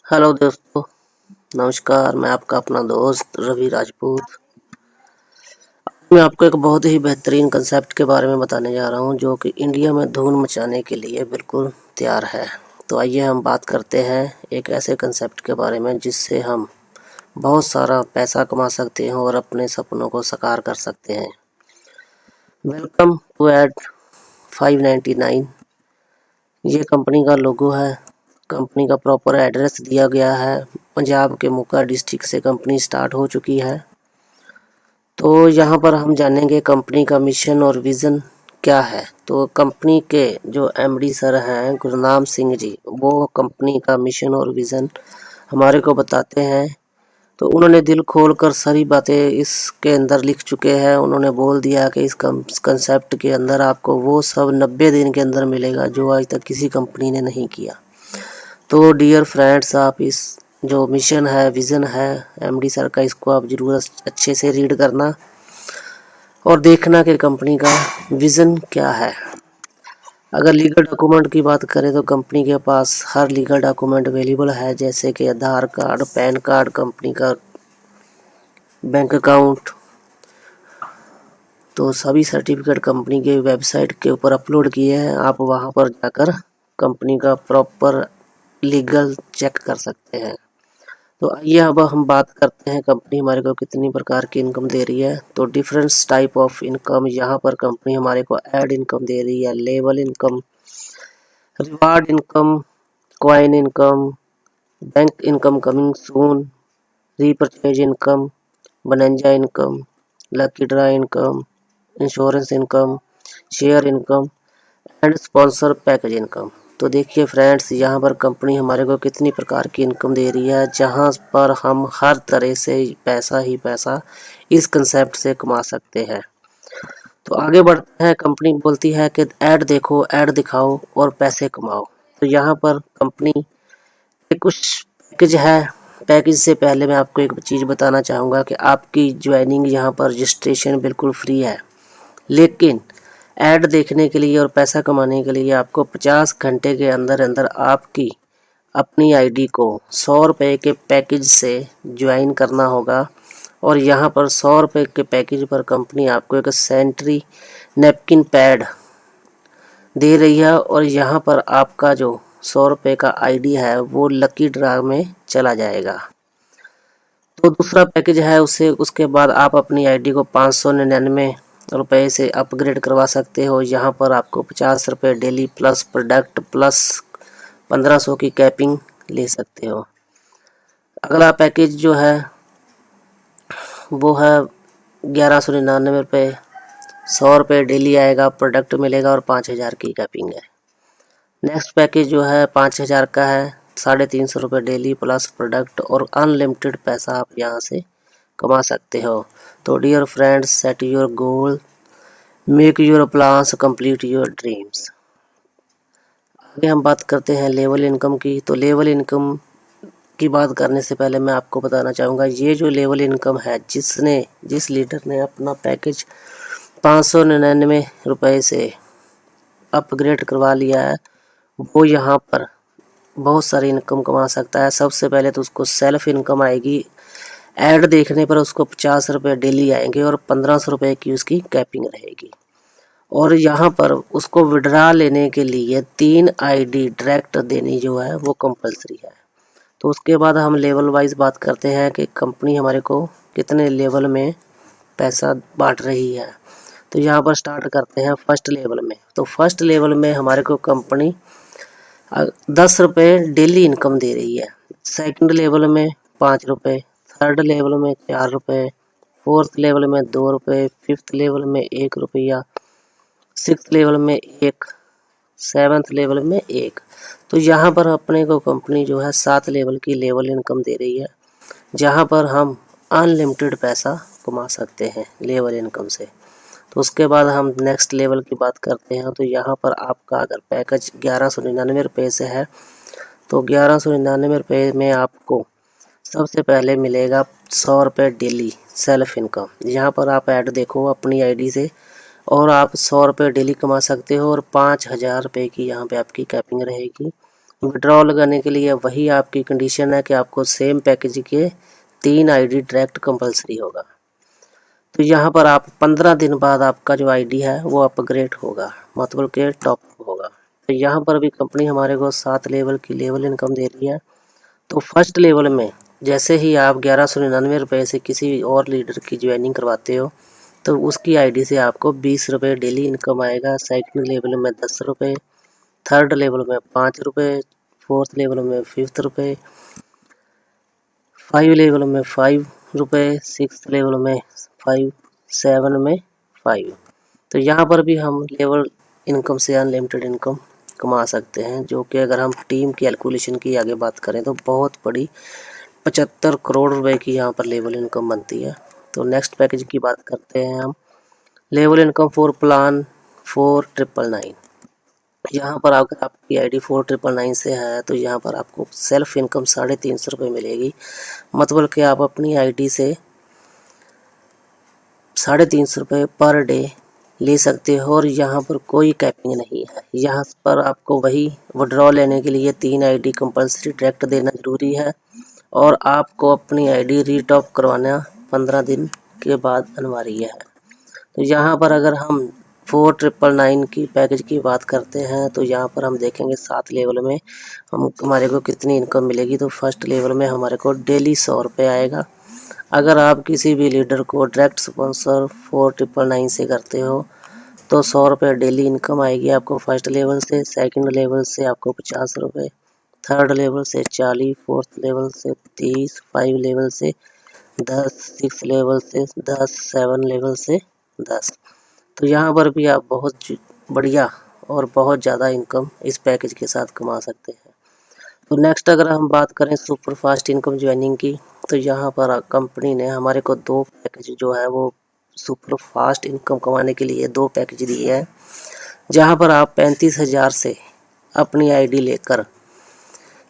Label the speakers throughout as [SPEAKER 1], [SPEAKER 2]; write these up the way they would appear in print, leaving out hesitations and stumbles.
[SPEAKER 1] Hello दोस्तों, नमस्कार। मैं आपका अपना दोस्त रवि राजपूत। मैं आपको एक बहुत ही बेहतरीन कंसेप्ट के बारे में बताने जा रहा हूं जो कि इंडिया में धूम मचाने के लिए बिल्कुल तैयार है। तो आइए हम बात करते हैं एक ऐसे कंसेप्ट के बारे में जिससे हम बहुत सारा पैसा कमा सकते हैं और अपने सपनों को साकार कर सकते हैं। Welcome to Ad 599। ये कंपनी का लोगो है। कंपनी का प्रॉपर एड्रेस दिया गया है। पंजाब के मोगा डिस्ट्रिक्ट से कंपनी स्टार्ट हो चुकी है। तो यहाँ पर हम जानेंगे कंपनी का मिशन और विज़न क्या है। तो कंपनी के जो एमडी सर हैं गुरनाम सिंह जी, वो कंपनी का मिशन और विज़न हमारे को बताते हैं। तो उन्होंने दिल खोल कर सारी बातें इसके अंदर लिख चुके हैं। उन्होंने बोल दिया कि इस कंसेप्ट के अंदर आपको वो सब 90 दिन के अंदर मिलेगा जो आज तक किसी कंपनी ने नहीं किया। तो डियर फ्रेंड्स, आप इस जो मिशन है, विज़न है एमडी सर का, इसको आप ज़रूर अच्छे से रीड करना और देखना कि कंपनी का विज़न क्या है। अगर लीगल डॉक्यूमेंट की बात करें तो कंपनी के पास हर लीगल डॉक्यूमेंट अवेलेबल है, जैसे कि आधार कार्ड, पैन कार्ड, कंपनी का बैंक अकाउंट। तो सभी सर्टिफिकेट कंपनी के वेबसाइट के ऊपर अपलोड किए हैं। आप वहां पर जाकर कंपनी का प्रॉपर लीगल चेक कर सकते हैं। तो आइए अब हम बात करते हैं कंपनी हमारे को कितनी प्रकार की इनकम दे रही है। तो डिफरेंट टाइप ऑफ इनकम यहाँ पर कंपनी हमारे को ऐड इनकम दे रही है, level income, reward income, coin income, bank income coming soon, repurchase income, बनंजा income, lucky draw income, insurance income, share income and sponsor package income. तो देखिए friends, यहाँ पर कंपनी हमारे को कितनी प्रकार की इनकम दे रही है, जहाँ पर हम हर तरह से पैसा ही पैसा इस कंसेप्ट से कमा सकते हैं। तो आगे बढ़ते हैं। कंपनी बोलती है कि ऐड देखो, ऐड दिखाओ और पैसे कमाओ। तो यहाँ पर कंपनी के कुछ पैकेज है। पैकेज से पहले मैं आपको एक चीज़ बताना चाहूँगा कि आपकी ज्वाइनिंग यहाँ पर रजिस्ट्रेशन बिल्कुल फ्री है, लेकिन ऐड देखने के लिए और पैसा कमाने के लिए आपको 50 घंटे के अंदर अंदर आपकी अपनी आईडी को 100 रुपये के पैकेज से ज्वाइन करना होगा। और यहाँ पर 100 रुपये के पैकेज पर कंपनी आपको एक सैनिटरी नैपकिन पैड दे रही है और यहाँ पर आपका जो 100 रुपये का आईडी है वो लकी ड्रा में चला जाएगा। तो दूसरा पैकेज है, उससे उसके बाद आप अपनी आईडी को 599 रुपये से अपग्रेड करवा सकते हो। यहाँ पर आपको 50 रुपये डेली प्लस प्रोडक्ट प्लस 1500 की कैपिंग ले सकते हो। अगला पैकेज जो है वो है 1199 रुपये। 100 रुपये डेली आएगा, प्रोडक्ट मिलेगा और 5000 की कैपिंग है। नेक्स्ट पैकेज जो है 5000 का है, 350 रुपये डेली प्लस प्रोडक्ट और अनलिमिटेड पैसा आप यहाँ से कमा सकते हो। तो dear friends, set your goal, make your plans, complete your dreams. आगे हम बात करते हैं लेवल इनकम की। तो लेवल इनकम की बात करने से पहले मैं आपको बताना चाहूँगा, ये जो लेवल इनकम है, जिस लीडर ने अपना पैकेज 599 रुपये से अपग्रेड करवा लिया है, वो यहाँ पर बहुत सारी इनकम कमा सकता है। सबसे पहले तो उसको सेल्फ इनकम आएगी। ऐड देखने पर उसको 50 रुपये डेली आएंगे और 1500 रुपये की उसकी कैपिंग रहेगी। और यहाँ पर उसको विड्रा लेने के लिए 3 आईडी डायरेक्ट देनी जो है वो कंपलसरी है। तो उसके बाद हम लेवल वाइज बात करते हैं कि कंपनी हमारे को कितने लेवल में पैसा बांट रही है। तो यहाँ पर स्टार्ट करते हैं फर्स्ट लेवल में। तो फर्स्ट लेवल में हमारे को कंपनी 10 रुपये डेली इनकम दे रही है। सेकंड लेवल में 5 रुपये, थर्ड लेवल में 4 रुपये, फोर्थ लेवल में 2 रुपये, फिफ्थ लेवल में 1 रुपया, सिक्स लेवल में 1, सेवन्थ लेवल में 1। तो यहाँ पर अपने को कंपनी जो है 7 लेवल की लेवल इनकम दे रही है, जहाँ पर हम अनलिमिटेड पैसा कमा सकते हैं लेवल इनकम से। तो उसके बाद हम नेक्स्ट लेवल की बात करते हैं। तो यहाँ पर आपका अगर पैकेज 1199 रुपये से है तो 1199 रुपये में आपको सबसे पहले मिलेगा 100 रुपये डेली सेल्फ इनकम। यहाँ पर आप ऐड देखो अपनी आईडी से और आप 100 रुपये डेली कमा सकते हो और 5000 रुपये की यहाँ पे आपकी कैपिंग रहेगी। विड्रॉल करने के लिए वही आपकी कंडीशन है कि आपको सेम पैकेज के 3 आईडी डायरेक्ट कंपलसरी होगा। तो यहाँ पर आप 15 दिन बाद आपका जो आईडी है वो अपग्रेड होगा, मतलब कि टॉप होगा। तो यहाँ पर भी कंपनी हमारे को 7 लेवल की लेवल इनकम दे रही है। तो फर्स्ट लेवल में जैसे ही आप 1199 रुपये से किसी और लीडर की ज्वाइनिंग करवाते हो तो उसकी आईडी से आपको 20 रुपये डेली इनकम आएगा। सेकंड लेवल में 10 रुपये, थर्ड लेवल में 5 रुपये, फोर्थ लेवल में 5 रुपये, 5 लेवल में 5 रुपये, 6 लेवल में 5, 7 में 5। तो यहाँ पर भी हम लेवल इनकम से अनलिमिटेड इनकम कमा सकते हैं, जो कि अगर हम टीम कैलकुलेशन की आगे बात करें तो बहुत बड़ी 75 करोड़ रुपए की यहाँ पर लेवल इनकम बनती है। तो नेक्स्ट पैकेज की बात करते हैं हम, लेवल इनकम फॉर प्लान 4999। यहाँ पर अगर आपकी आईडी 4999 से है तो यहाँ पर आपको सेल्फ इनकम 350 रुपये मिलेगी, मतलब कि आप अपनी आईडी से 350 रुपये पर डे ले सकते हो और यहाँ पर कोई कैपिंग नहीं है। यहाँ पर आपको वही विड्रॉ लेने के लिए 3 आईडी कंपलसरी डायरेक्ट देना जरूरी है और आपको अपनी आईडी रीटॉप करवाना 15 दिन के बाद अनिवार्य है। तो यहाँ पर अगर हम 4999 की पैकेज की बात करते हैं तो यहाँ पर हम देखेंगे 7 लेवल में हमारे को कितनी इनकम मिलेगी। तो फर्स्ट लेवल में हमारे को डेली 100 रुपये आएगा। अगर आप किसी भी लीडर को डायरेक्ट स्पॉन्सर 4999 से करते हो तो 100 रुपये डेली इनकम आएगी आपको फर्स्ट लेवल से। सेकंड लेवल से आपको 50 रुपये, थर्ड लेवल से 40, फोर्थ लेवल से 30, 5 लेवल से 10, 6 लेवल से 10, 7 लेवल से 10। तो यहाँ पर भी आप बहुत बढ़िया और बहुत ज़्यादा इनकम इस पैकेज के साथ कमा सकते हैं। तो नेक्स्ट अगर हम बात करें सुपर फास्ट इनकम ज्वाइनिंग की, तो यहाँ पर कंपनी ने हमारे को 2 पैकेज जो है वो सुपर फास्ट इनकम कमाने के लिए 2 पैकेज दिए हैं, जहाँ पर आप 35,000 से अपनी आईडी लेकर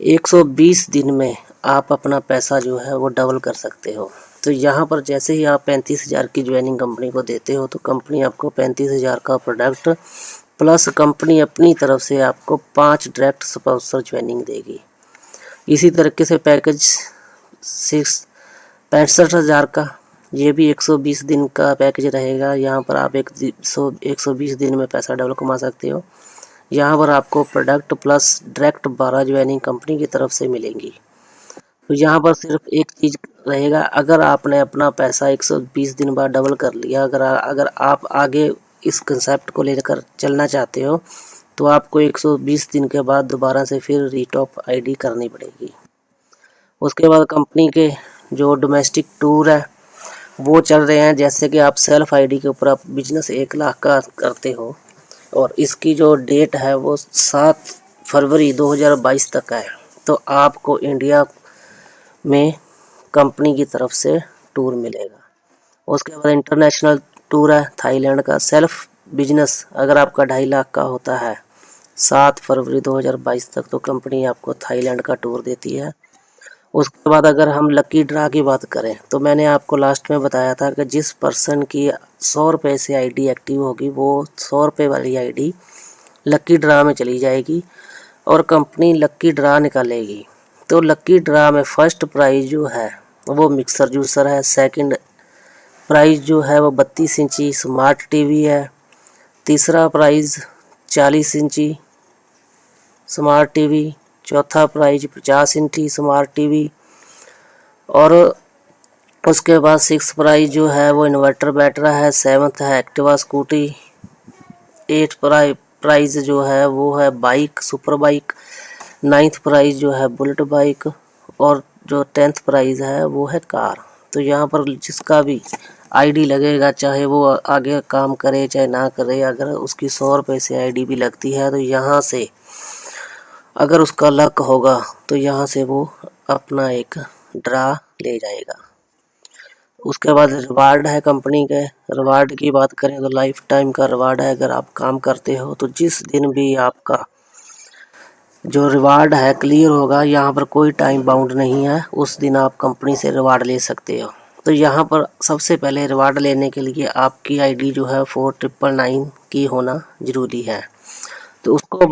[SPEAKER 1] 120 दिन में आप अपना पैसा जो है वो डबल कर सकते हो। तो यहाँ पर जैसे ही आप 35,000 की ज्वाइनिंग कंपनी को देते हो तो कंपनी आपको 35,000 का प्रोडक्ट प्लस कंपनी अपनी तरफ से आपको 5 डायरेक्ट स्पॉन्सर ज्वाइनिंग देगी। इसी तरीके से पैकेज 65,000 का ये भी 120 दिन का पैकेज रहेगा। यहाँ पर आप 120 दिन में पैसा डबल कमा सकते हो। यहाँ पर आपको product plus direct 12 joining company की तरफ से मिलेंगी। तो यहाँ पर सिर्फ एक चीज़ रहेगा, अगर आपने अपना पैसा 120 दिन बाद डबल कर लिया, अगर आप आगे इस कंसेप्ट को लेकर चलना चाहते हो तो आपको 120 दिन के बाद दोबारा से फिर रीटॉप आईडी करनी पड़ेगी। उसके बाद कंपनी के जो डोमेस्टिक टूर है वो चल रहे हैं। जैसे कि आप सेल्फ आईडी के ऊपर आप बिजनेस 1 लाख का करते हो और इसकी जो डेट है वो 7 फरवरी 2022 तक है। तो आपको इंडिया में कंपनी की तरफ से टूर मिलेगा। उसके बाद इंटरनेशनल टूर है थाईलैंड का सेल्फ बिजनेस, अगर आपका 2.5 लाख का होता है 7 फरवरी 2022 तक तो कंपनी आपको थाईलैंड का टूर देती है। उसके बाद अगर हम लकी ड्रा की बात करें तो मैंने आपको लास्ट में बताया था कि जिस पर्सन की 100 रुपये से आईडी एक्टिव होगी वो 100 रुपये वाली आईडी लकी ड्रा में चली जाएगी और कंपनी लकी ड्रा निकालेगी। तो लकी ड्रा में फर्स्ट प्राइज जो है वो मिक्सर जूसर है, सेकंड प्राइज जो है वो 32 इंची स्मार्ट टीवी है, तीसरा प्राइज 40 इंची स्मार्ट टीवी, चौथा प्राइज 50 इंची स्मार्ट टीवी और उसके बाद 6th प्राइज जो है वो इन्वर्टर बैटरा है, 7th है एक्टिवा स्कूटी, 8th प्राइज जो है वो है bike super bike, 9th prize जो है बुलेट बाइक और जो 10th प्राइज है वो है कार। तो यहाँ पर जिसका भी आईडी लगेगा, चाहे वो आगे काम करे चाहे ना करे, अगर उसकी 100 रुपये से आईडी भी लगती है तो यहाँ से अगर उसका लक होगा तो यहाँ से वो अपना एक ड्रा ले जाएगा। उसके बाद रिवार्ड है कंपनी के। रिवार्ड की बात करें तो लाइफ टाइम का रिवार्ड है। अगर आप काम करते हो तो जिस दिन भी आपका जो रिवार्ड है क्लियर होगा, यहाँ पर कोई टाइम बाउंड नहीं है, उस दिन आप कंपनी से रिवार्ड ले सकते हो। तो यहाँ पर सबसे पहले रिवार्ड लेने के लिए आपकी आईडी जो है 4999 की होना ज़रूरी है। तो उसके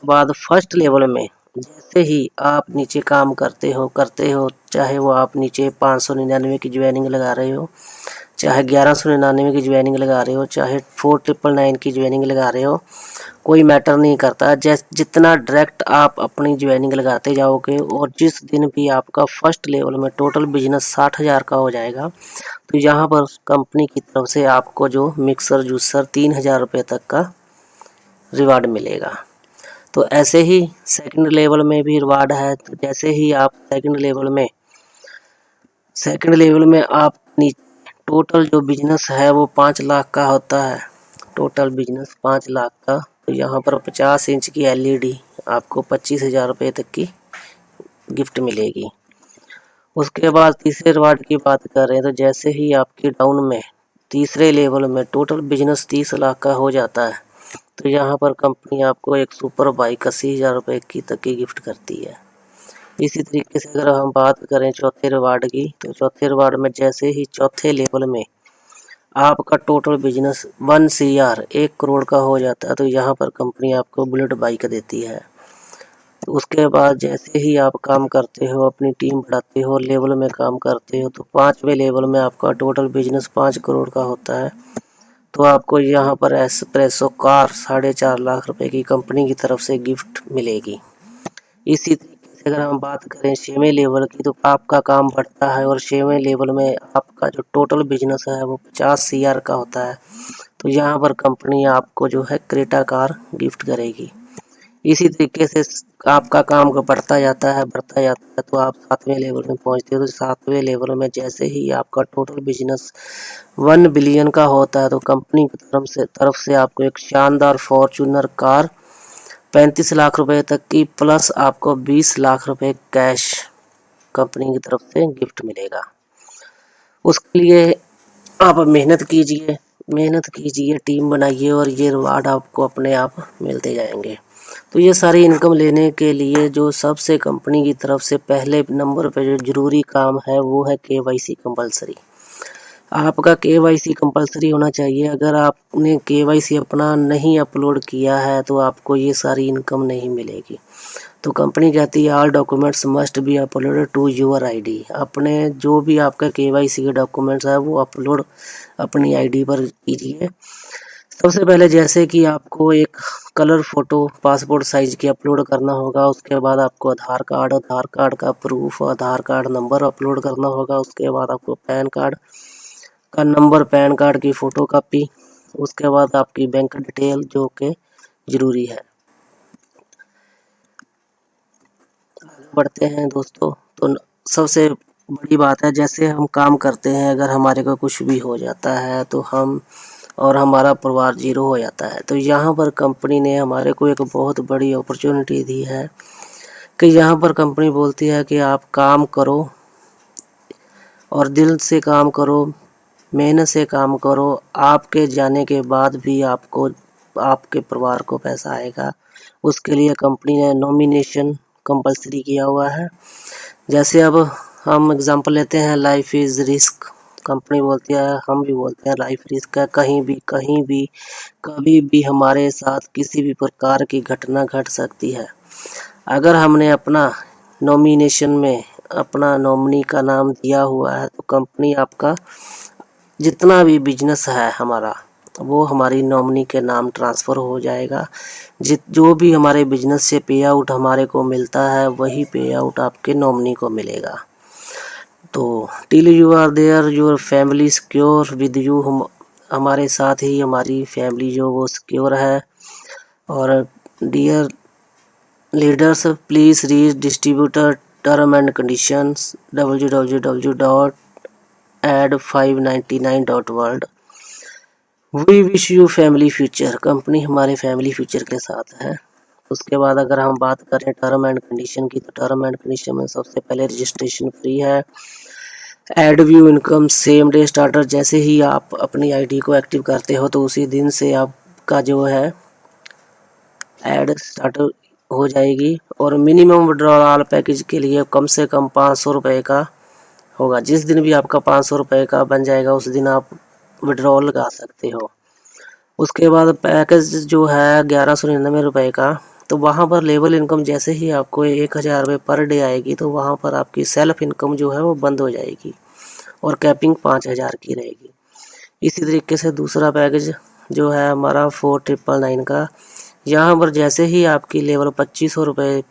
[SPEAKER 1] बाद फर्स्ट लेवल में जैसे ही आप नीचे काम करते हो, चाहे वो आप नीचे 599 की ज्वाइनिंग लगा रहे हो, चाहे 1199 की ज्वाइनिंग लगा रहे हो, चाहे 4999 की ज्वाइनिंग लगा रहे हो, कोई मैटर नहीं करता। जितना डायरेक्ट आप अपनी ज्वाइनिंग लगाते जाओगे और जिस दिन भी आपका फर्स्ट लेवल में टोटल बिजनेस 60,000 का हो जाएगा, तो यहाँ पर कंपनी की तरफ से आपको जो मिक्सर जूसर 3,000 रुपये तक का रिवार्ड मिलेगा। तो ऐसे ही सेकंड लेवल में भी रिवार्ड है। तो जैसे ही आप सेकंड लेवल में आप टोटल जो बिजनेस है वो 5 लाख का होता है, टोटल बिजनेस 5 लाख का। तो यहाँ पर 50 इंच की LED आपको 25,000 रुपये तक की गिफ्ट मिलेगी। उसके बाद तीसरे रिवार्ड की बात कर रहे हैं, तो जैसे ही आपकी डाउन में तीसरे लेवल में टोटल बिजनेस 30 लाख का हो जाता है, तो यहाँ पर कंपनी आपको एक सुपर बाइक 80,000 रुपये की तक की गिफ्ट करती है। इसी तरीके से अगर हम बात करें चौथे रिवार्ड की, तो चौथे रिवार्ड में जैसे ही चौथे लेवल में आपका टोटल बिजनेस 1 CR 1 करोड़ का हो जाता है, तो यहाँ पर कंपनी आपको बुलेट बाइक देती है। तो उसके बाद जैसे ही आप काम करते हो, अपनी टीम बढ़ाते हो, लेवल में काम करते हो, तो 5वें लेवल में आपका टोटल बिजनेस 5 करोड़ का होता है, तो आपको यहाँ पर एस्प्रेसो कार 4.5 लाख रुपए की कंपनी की तरफ से गिफ्ट मिलेगी। इसी तरीके से अगर हम बात करें 6वें लेवल की, तो आपका काम बढ़ता है और 6वें लेवल में आपका जो टोटल बिजनेस है वो 50 CR का होता है, तो यहाँ पर कंपनी आपको जो है क्रेटा कार गिफ्ट करेगी। इसी तरीके से आपका काम का बढ़ता जाता है, तो आप 7वें लेवल में पहुंचते हो। तो 7वें लेवल में जैसे ही आपका टोटल बिजनेस 1 बिलियन का होता है, तो कंपनी की तरफ से आपको एक शानदार फॉर्च्यूनर कार 35 लाख रुपए तक की प्लस आपको 20 लाख रुपए कैश कंपनी की तरफ से गिफ्ट मिलेगा। उसके लिए आप मेहनत कीजिए, टीम बनाइए और ये रिवार्ड आपको अपने आप मिलते जाएंगे। तो ये सारी इनकम लेने के लिए जो सबसे कंपनी की तरफ से पहले नंबर पे जो जरूरी काम है वो है KYC कंपलसरी। आपका KYC कंपलसरी होना चाहिए। अगर आपने KYC अपना नहीं अपलोड किया है तो आपको ये सारी इनकम नहीं मिलेगी। तो कंपनी कहती है all documents must be uploaded to your ID। अपने जो भी आपका KYC के डॉक्यूमेंट्स है वो अपलोड अपनी ID पर कीजिए। सबसे पहले जैसे कि आपको एक कलर फोटो पासपोर्ट साइज की अपलोड करना होगा, उसके बाद आपको आधार कार्ड का प्रूफ, आधार कार्ड नंबर अपलोड करना होगा, उसके बाद आपको पैन कार्ड का नंबर, पैन कार्ड की फोटो कॉपी, उसके बाद आपकी बैंक डिटेल जो कि जरूरी है। आगे बढ़ते हैं दोस्तों। तो सबसे बड़ी बात है, जैसे हम काम करते हैं, अगर हमारे को कुछ भी हो जाता है तो हम और हमारा परिवार जीरो हो जाता है। तो यहाँ पर कंपनी ने हमारे को एक बहुत बड़ी अपॉर्चुनिटी दी है कि यहाँ पर कंपनी बोलती है कि आप काम करो और दिल से काम करो, मेहनत से काम करो, आपके जाने के बाद भी आपको आपके परिवार को पैसा आएगा। उसके लिए कंपनी ने नॉमिनेशन कंपलसरी किया हुआ है। जैसे अब हम एग्जांपल लेते हैं, लाइफ इज रिस्क। कंपनी बोलती है, हम भी बोलते हैं लाइफ रिस्क है, कहीं भी कभी भी हमारे साथ किसी भी प्रकार की घटना घट सकती है। अगर हमने अपना नॉमिनेशन में अपना नॉमिनी का नाम दिया हुआ है तो कंपनी आपका जितना भी बिजनेस है हमारा वो हमारी नॉमिनी के नाम ट्रांसफ़र हो जाएगा। जो भी हमारे बिजनेस से पे आउट हमारे को मिलता है वही पे आउट आपके नॉमिनी को मिलेगा। तो till you are there your family secure with you. हमारे साथ ही हमारी फैमिली जो वो सिक्योर है। और dear leaders please read distributor term and conditions www.ad599.world। We wish you family future. Company हमारे फैमिली फ्यूचर के साथ है। उसके बाद अगर हम बात करें टर्म एंड कंडीशन की, तो टर्म एंड कंडीशन में सबसे पहले रजिस्ट्रेशन फ्री है, add view income same day starter. जैसे ही आप अपनी ID को एक्टिव करते हो तो उसी दिन से आपका जो है एड स्टार्ट हो जाएगी। और मिनिमम विड्रॉल पैकेज के लिए कम से कम 500 रुपये का होगा। जिस दिन भी आपका 500 रुपये का बन जाएगा उस दिन आप विड्रॉल लगा सकते हो। उसके बाद पैकेज जो है 1199 रुपये का, तो वहाँ पर लेवल इनकम जैसे ही आपको 1000 रुपये पर डे आएगी तो वहाँ पर आपकी सेल्फ इनकम जो है वो बंद हो जाएगी और कैपिंग 5000 की रहेगी। इसी तरीके से दूसरा पैकेज जो है हमारा 4999 का, यहाँ पर जैसे ही आपकी लेवल 2500 रुपये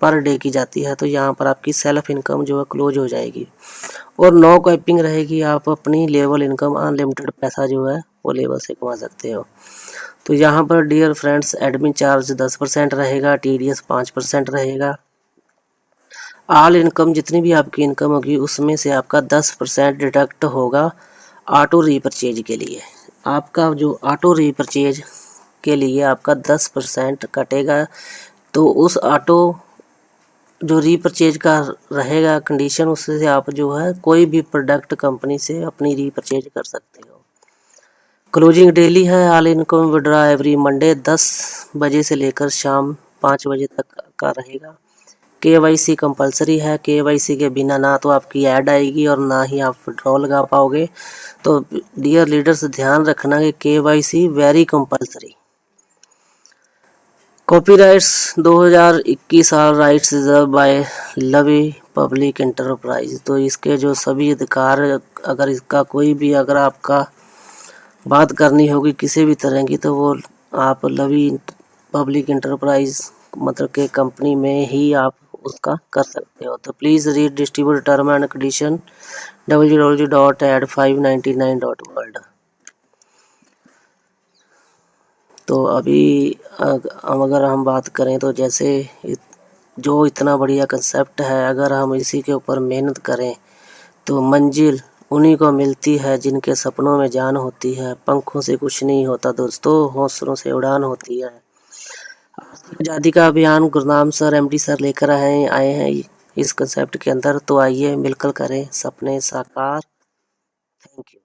[SPEAKER 1] पर डे की जाती है तो यहाँ पर आपकी सेल्फ इनकम जो है क्लोज हो जाएगी और नो कैपिंग रहेगी। आप अपनी लेवल इनकम अनलिमिटेड पैसा जो है वो लेवल से कमा सकते हो। तो यहाँ पर डियर फ्रेंड्स एडमिन चार्ज 10% रहेगा, TDS 5% रहेगा। ऑल इनकम जितनी भी आपकी इनकम होगी उसमें से आपका 10% डिडक्ट होगा ऑटो रीपरचेज के लिए। आपका जो ऑटो रीपरचेज के लिए आपका 10% कटेगा, तो उस ऑटो जो रीपरचेज का रहेगा कंडीशन, उससे आप जो है कोई भी प्रोडक्ट कंपनी से अपनी रीपरचेज कर सकते हो। क्लोजिंग डेली है, all income withdraw every Monday 10 बजे से लेकर शाम 5 बजे तक का रहेगा। KYC कंपलसरी है, KYC के बिना ना तो आपकी ऐड आएगी और ना ही आप विड्रॉ लगा पाओगे। तो डियर लीडर्स ध्यान रखना कि KYC very compulsory. Copyrights 2021 all rights reserve by Lavi public enterprise. तो इसके जो सभी अधिकार, अगर इसका कोई भी अगर आपका बात करनी होगी किसी भी तरह की, तो वो आप लवी पब्लिक एंटरप्राइज मतलब के कंपनी में ही आप उसका कर सकते हो। तो please read distributor term and condition www.ad599.world। तो अभी अगर हम बात करें तो जैसे जो इतना बढ़िया कंसेप्ट है, अगर हम इसी के ऊपर मेहनत करें तो मंजिल उन्हीं को मिलती है जिनके सपनों में जान होती है। पंखों से कुछ नहीं होता दोस्तों, हौसलों से उड़ान होती है। आज़ादी का अभियान गुरनाम सर, MD सर लेकर आए हैं इस कंसेप्ट के अंदर। तो आइए मिलकर करें सपने साकार। Thank you.